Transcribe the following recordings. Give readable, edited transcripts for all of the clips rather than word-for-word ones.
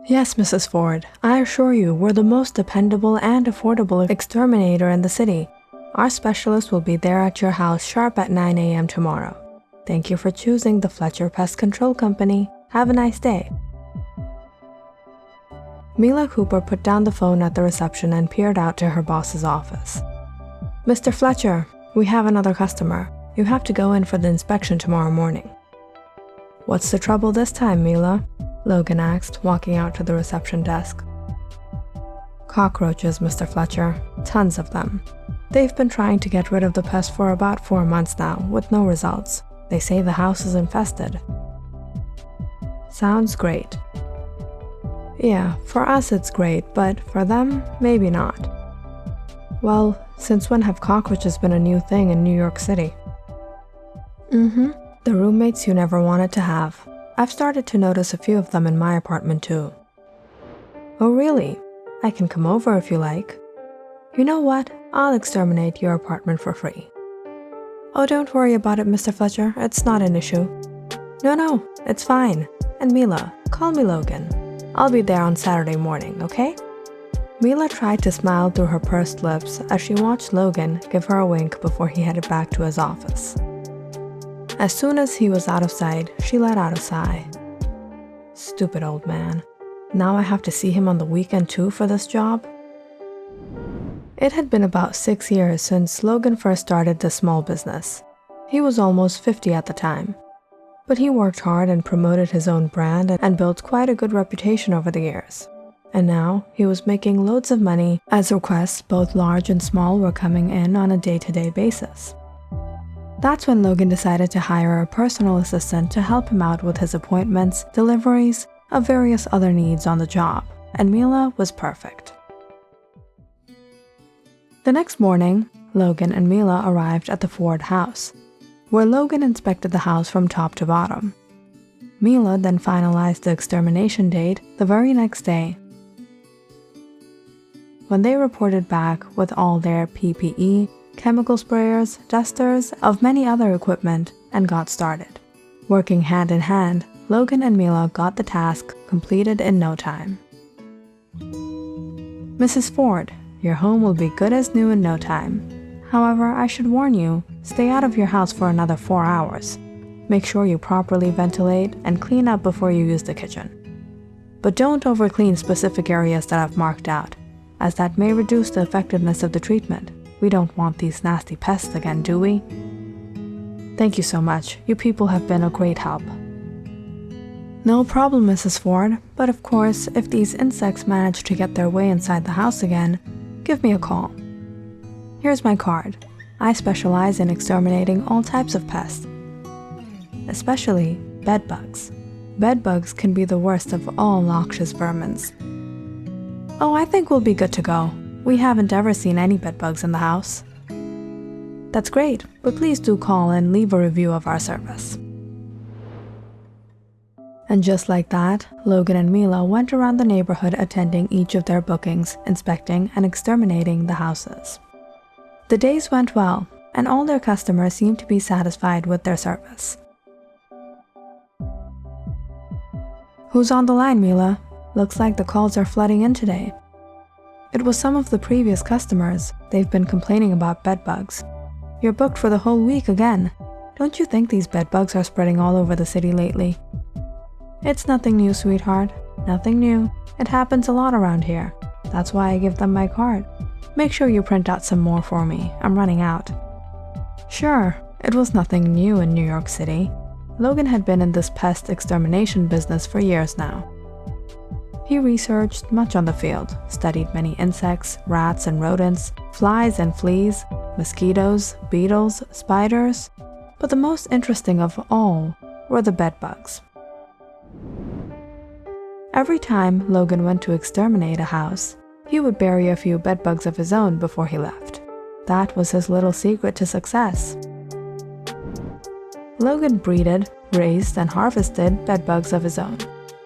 Yes, Mrs. Ford, I assure you we're the most dependable and affordable exterminator in the city. Our specialist will be there at your house sharp at 9 a.m. tomorrow. Thank you for choosing the Fletcher Pest Control Company. Have a nice day. Mila Cooper put down the phone at the reception and peered out to her boss's office. Mr. Fletcher, we have another customer. You have to go in for the inspection tomorrow morning. What's the trouble this time, Mila? Logan asked, walking out to the reception desk. Cockroaches, Mr. Fletcher. Tons of them. They've been trying to get rid of the pest for about 4 months now, with no results. They say the house is infested. Sounds great. Yeah, for us it's great, but for them, maybe not. Well, since when have cockroaches been a new thing in New York City? The roommates you never wanted to have. I've started to notice a few of them in my apartment too. Oh really? I can come over if you like. You know what? I'll exterminate your apartment for free. Oh, don't worry about it, Mr. Fletcher. It's not an issue. No, it's fine. And Mila, call me Logan. I'll be there on Saturday morning, okay? Mila tried to smile through her pursed lips as she watched Logan give her a wink before he headed back to his office. As soon as he was out of sight, she let out a sigh. Stupid old man. Now I have to see him on the weekend too for this job? It had been about 6 years since Logan first started this small business. He was almost 50 at the time. But he worked hard and promoted his own brand and built quite a good reputation over the years. And now, he was making loads of money as requests, both large and small, were coming in on a day-to-day basis. That's when Logan decided to hire a personal assistant to help him out with his appointments, deliveries, of various other needs on the job, and Mila was perfect. The next morning, Logan and Mila arrived at the Ford house, where Logan inspected the house from top to bottom. Mila then finalized the extermination date the very next day. When they reported back with all their PPE, chemical sprayers, dusters, of many other equipment, and got started. Working hand in hand, Logan and Mila got the task completed in no time. Mrs. Ford, your home will be good as new in no time. However, I should warn you, stay out of your house for another 4 hours. Make sure you properly ventilate and clean up before you use the kitchen. But don't overclean specific areas that I've marked out, as that may reduce the effectiveness of the treatment. We don't want these nasty pests again, do we? Thank you so much. You people have been a great help. No problem, Mrs. Ford, but of course, if these insects manage to get their way inside the house again, give me a call. Here's my card. I specialize in exterminating all types of pests, especially bedbugs. Bedbugs can be the worst of all noxious vermins. Oh, I think we'll be good to go. We haven't ever seen any bedbugs in the house. That's great, but please do call and leave a review of our service. And just like that, Logan and Mila went around the neighborhood attending each of their bookings, inspecting and exterminating the houses. The days went well, and all their customers seemed to be satisfied with their service. Who's on the line, Mila? Looks like the calls are flooding in today. It was some of the previous customers. They've been complaining about bedbugs. You're booked for the whole week again. Don't you think these bedbugs are spreading all over the city lately? It's nothing new, sweetheart. Nothing new. It happens a lot around here. That's why I give them my card. Make sure you print out some more for me. I'm running out. Sure, it was nothing new in New York City. Logan had been in this pest extermination business for years now. He researched much on the field, studied many insects, rats and rodents, flies and fleas, mosquitoes, beetles, spiders, but the most interesting of all were the bedbugs. Every time Logan went to exterminate a house, he would bury a few bedbugs of his own before he left. That was his little secret to success. Logan breeded, raised, and harvested bedbugs of his own.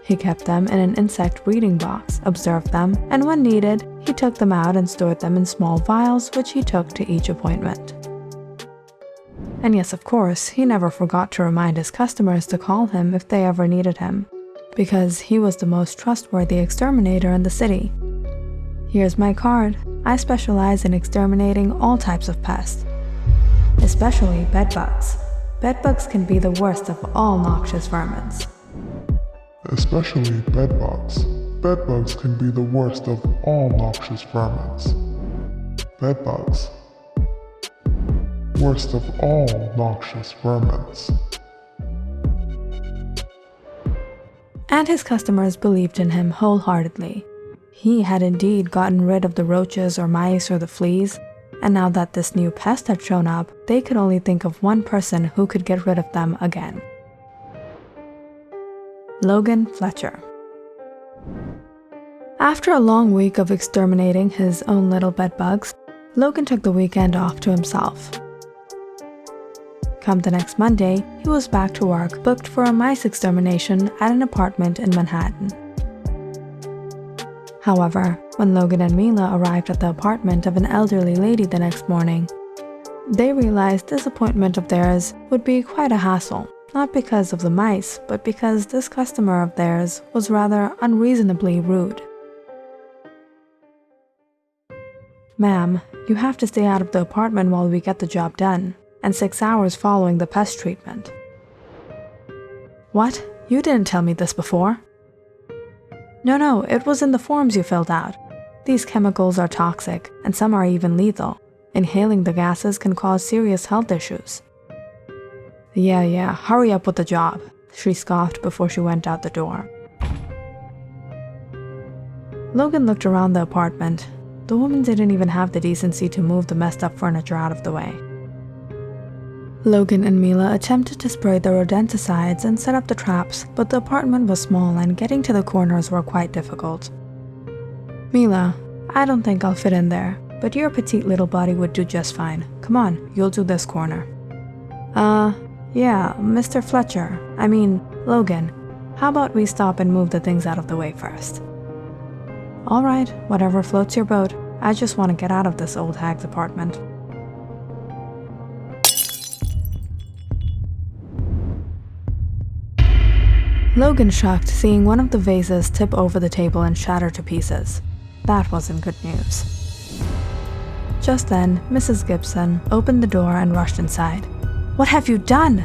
He kept them in an insect breeding box, observed them, and when needed, he took them out and stored them in small vials which he took to each appointment. And yes, of course, he never forgot to remind his customers to call him if they ever needed him. because he was the most trustworthy exterminator in the city. Here's my card. I specialize in exterminating all types of pests, especially bedbugs. Bedbugs can be the worst of all noxious vermins. Especially bedbugs. Bedbugs can be the worst of all noxious vermins. Bedbugs. Worst of all noxious vermins. And his customers believed in him wholeheartedly. He had indeed gotten rid of the roaches or mice or the fleas, and now that this new pest had shown up, they could only think of one person who could get rid of them again. Logan Fletcher. After a long week of exterminating his own little bedbugs, Logan took the weekend off to himself. Come the next Monday, he was back to work, booked for a mice extermination at an apartment in Manhattan. However, when Logan and Mila arrived at the apartment of an elderly lady the next morning, they realized this appointment of theirs would be quite a hassle, not because of the mice, but because this customer of theirs was rather unreasonably rude. "Ma'am, you have to stay out of the apartment while we get the job done, and 6 hours following the pest treatment." "What? You didn't tell me this before." No, it was in the forms you filled out. These chemicals are toxic, and some are even lethal. Inhaling the gases can cause serious health issues." Yeah, hurry up with the job," she scoffed before she went out the door. Logan looked around the apartment. The woman didn't even have the decency to move the messed up furniture out of the way. Logan and Mila attempted to spray the rodenticides and set up the traps, but the apartment was small and getting to the corners were quite difficult. "Mila, I don't think I'll fit in there, but your petite little body would do just fine. Come on, you'll do this corner." Yeah, Mr. Fletcher, Logan, how about we stop and move the things out of the way first?" "All right, whatever floats your boat. I just want to get out of this old hag's apartment." Logan shocked seeing one of the vases tip over the table and shatter to pieces. That wasn't good news. Just then, Mrs. Gibson opened the door and rushed inside. "What have you done?"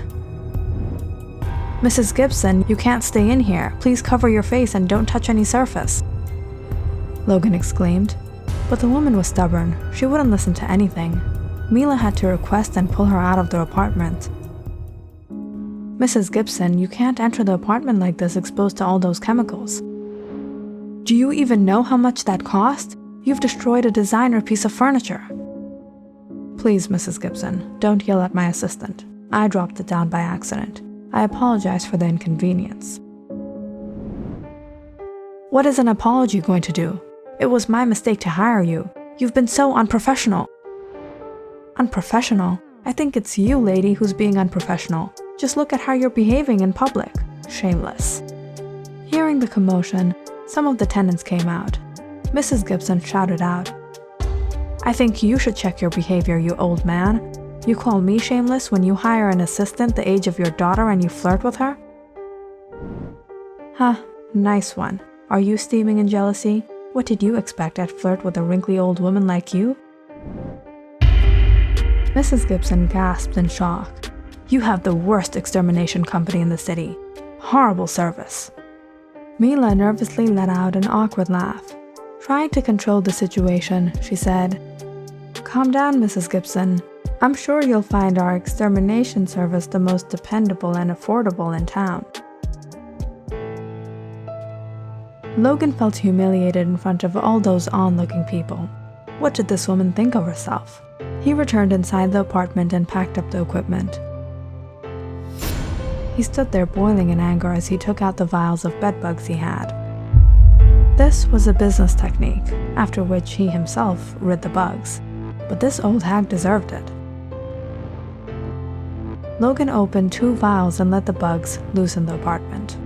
"Mrs. Gibson, you can't stay in here. Please cover your face and don't touch any surface," Logan exclaimed. But the woman was stubborn. She wouldn't listen to anything. Mila had to request and pull her out of the apartment. "Mrs. Gibson, you can't enter the apartment like this exposed to all those chemicals. Do you even know how much that cost? You've destroyed a designer piece of furniture." "Please, Mrs. Gibson, don't yell at my assistant. I dropped it down by accident. I apologize for the inconvenience." "What is an apology going to do? It was my mistake to hire you. You've been so unprofessional." "Unprofessional? I think it's you, lady, who's being unprofessional. Just look at how you're behaving in public. Shameless." Hearing the commotion, some of the tenants came out. Mrs. Gibson shouted out, "I think you should check your behavior, you old man. You call me shameless when you hire an assistant the age of your daughter and you flirt with her?" "Huh, nice one. Are you steaming in jealousy? What did you expect I'd flirt with a wrinkly old woman like you?" Mrs. Gibson gasped in shock. "You have the worst extermination company in the city. Horrible service." Mila nervously let out an awkward laugh. Trying to control the situation, she said, "Calm down, Mrs. Gibson. I'm sure you'll find our extermination service the most dependable and affordable in town." Logan felt humiliated in front of all those on-looking people. What did this woman think of herself? He returned inside the apartment and packed up the equipment. He stood there boiling in anger as he took out the vials of bedbugs he had. This was a business technique, after which he himself rid the bugs, but this old hag deserved it. Logan opened 2 vials and let the bugs loose in the apartment.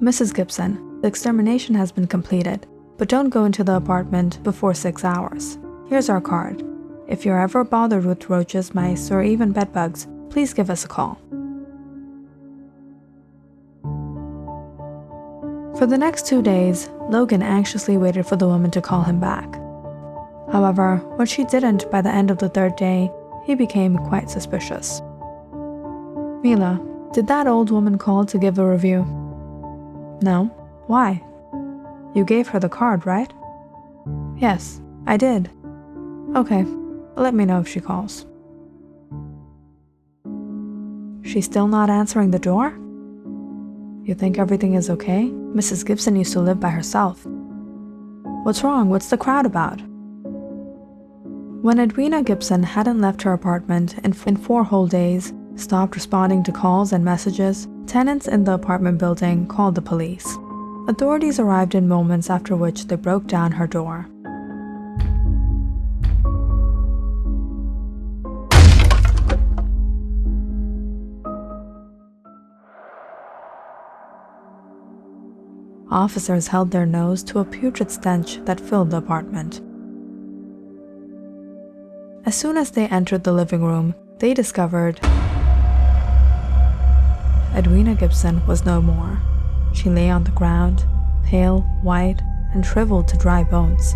"Mrs. Gibson, the extermination has been completed, but don't go into the apartment before 6 hours. Here's our card. If you're ever bothered with roaches, mice, or even bedbugs, please give us a call. For the next 2 days, Logan anxiously waited for the woman to call him back. However, when she didn't by the end of the 3rd day, he became quite suspicious. Mila, did that old woman call to give a review? No. Why? You gave her the card, right? Yes, I did. Okay, let me know if she calls. She's still not answering the door? You think everything is okay? Mrs. Gibson used to live by herself. What's wrong? What's the crowd about? When Edwina Gibson hadn't left her apartment in 4 whole days, stopped responding to calls and messages, tenants in the apartment building called the police. Authorities arrived in moments, after which they broke down her door. Officers held their nose to a putrid stench that filled the apartment. As soon as they entered the living room, they discovered Edwina Gibson was no more. She lay on the ground, pale, white, and shriveled to dry bones,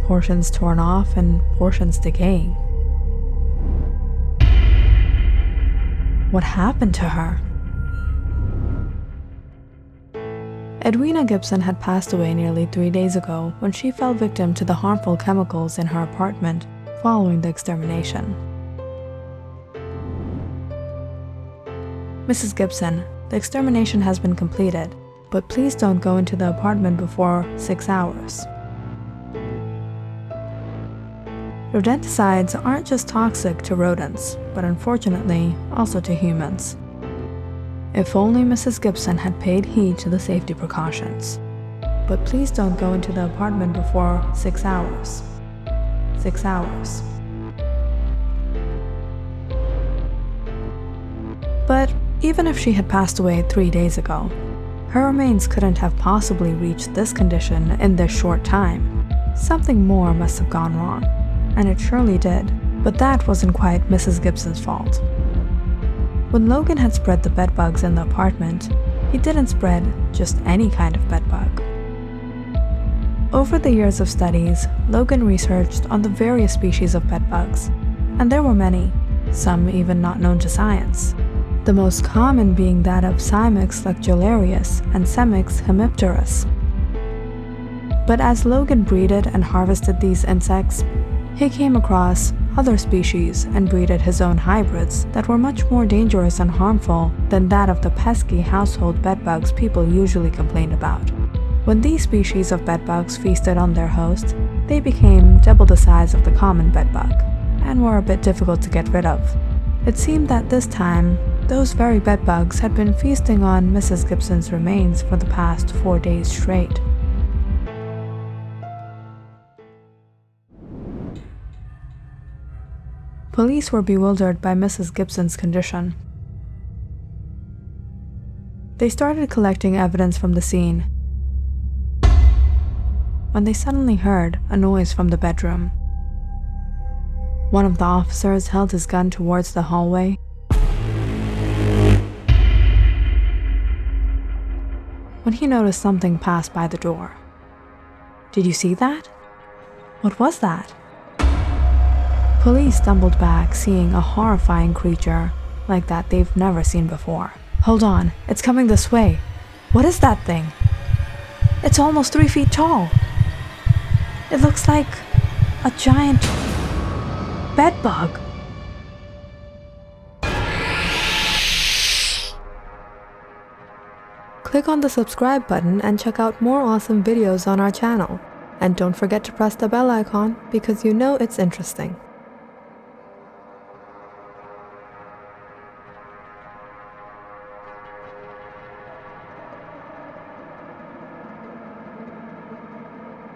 portions torn off and portions decaying. What happened to her? Edwina Gibson had passed away nearly 3 days ago when she fell victim to the harmful chemicals in her apartment following the extermination. Mrs. Gibson, the extermination has been completed, but please don't go into the apartment before 6 hours. Rodenticides aren't just toxic to rodents, but unfortunately also to humans. If only Mrs. Gibson had paid heed to the safety precautions. But please don't go into the apartment before 6 hours. 6 hours. But even if she had passed away 3 days ago, her remains couldn't have possibly reached this condition in this short time. Something more must have gone wrong, and it surely did, but that wasn't quite Mrs. Gibson's fault. When Logan had spread the bedbugs in the apartment, he didn't spread just any kind of bedbug. Over the years of studies, Logan researched on the various species of bedbugs, and there were many, some even not known to science. The most common being that of Simix lectularius and Semix hemipterus. But as Logan breeded and harvested these insects, he came across other species and breeded his own hybrids that were much more dangerous and harmful than that of the pesky household bedbugs people usually complain about. When these species of bedbugs feasted on their host, they became double the size of the common bedbug, and were a bit difficult to get rid of. It seemed that this time, those very bedbugs had been feasting on Mrs. Gibson's remains for the past 4 days straight. Police were bewildered by Mrs. Gibson's condition. They started collecting evidence from the scene when they suddenly heard a noise from the bedroom. One of the officers held his gun towards the hallway. When he noticed something pass by the door. Did you see that? What was that? Police stumbled back, seeing a horrifying creature like that they've never seen before. Hold on, it's coming this way. What is that thing? It's almost 3 feet tall. It looks like a giant bedbug. Click on the subscribe button and check out more awesome videos on our channel. And don't forget to press the bell icon because you know it's interesting.